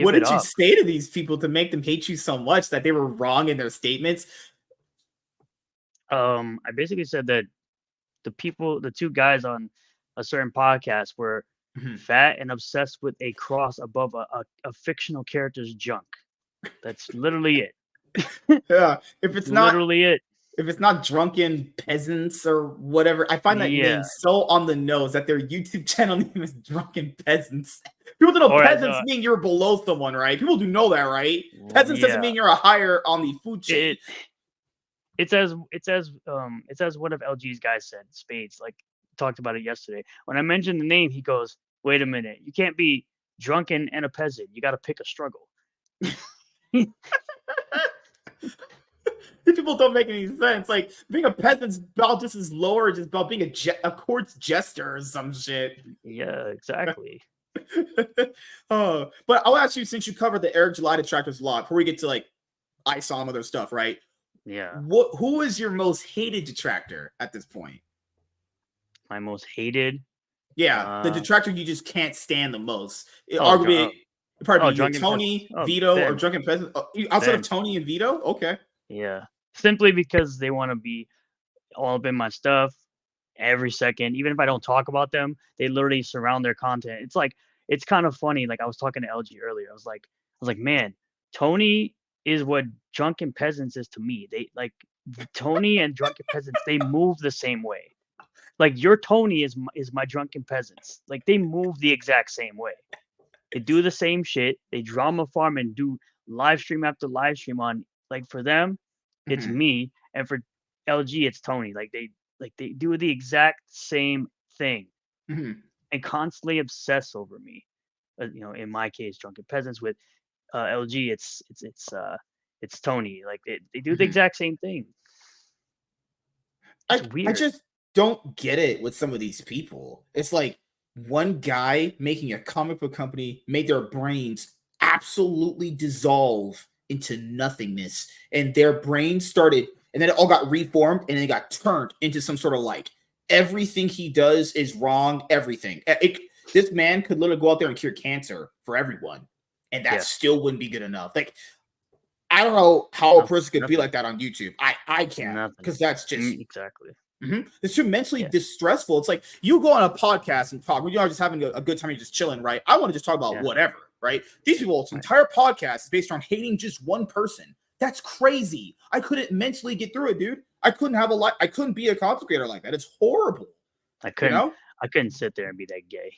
What it did you up. say to these people to make them hate you so much that they were wrong in their statements? I basically said that the two guys on a certain podcast were Mhm. fat and obsessed with a cross above a fictional character's junk. That's literally it. Yeah, It's literally it. if it's not drunken peasants or whatever, I find that name Yeah. so on the nose that their YouTube channel name is Drunken Peasants. People don't know Or as peasants mean you're below someone, right? People do know that, right? Peasants doesn't yeah, mean you're a higher on the food chain. it's as one of LG's guys said, Spades, like talked about it yesterday. When I mentioned the name, he goes, "Wait a minute, you can't be drunken and a peasant. You got to pick a struggle." People don't make any sense. Like being a peasant's about just as lower, just about being a court's jester or some shit. Yeah, exactly. But I'll ask you, since you covered the Eric July detractors a lot, before we get to like I saw other stuff, right? Yeah. Who is your most hated detractor at this point? My most hated. Yeah, the detractor you just can't stand the most. Drunken Probably Tony, Vito, or Drunken Peasant. Outside of Tony and Vito, okay. Yeah, simply because they want to be all up in my stuff every second. Even if I don't talk about them, they literally surround their content. It's kind of funny. Like I was talking to LG earlier. I was like, man, Tony is what Drunken Peasants is to me. They like Tony and Drunken Peasants. They move the same way. Like your Tony is my Drunken Peasants. Like they move the exact same way. They do the same shit. They drama farm and do live stream after live stream on. Like for them, it's me, and for LG, it's Tony. Like they do the exact same thing, and constantly obsess over me. In my case, Drunken Peasants. With LG, it's Tony. Like they do the exact same thing. It's weird. I just don't get it with some of these people. It's like one guy making a comic book company made their brains absolutely dissolve into nothingness, and their brains started, and then it all got reformed, and then it got turned into some sort of like everything he does is wrong. Everything. This man could literally go out there and cure cancer for everyone, and that still wouldn't be good enough. Like I don't know how a person could be like that on YouTube. I can't, because that's just exactly. It's too mentally distressful. It's like you go on a podcast and talk. You're just having a good time. You're just chilling, right? I want to just talk about whatever, right? These people's entire podcast is based on hating just one person. That's crazy. I couldn't mentally get through it, dude. I couldn't have a life. I couldn't be a content creator like that. It's horrible. I couldn't sit there and be that gay.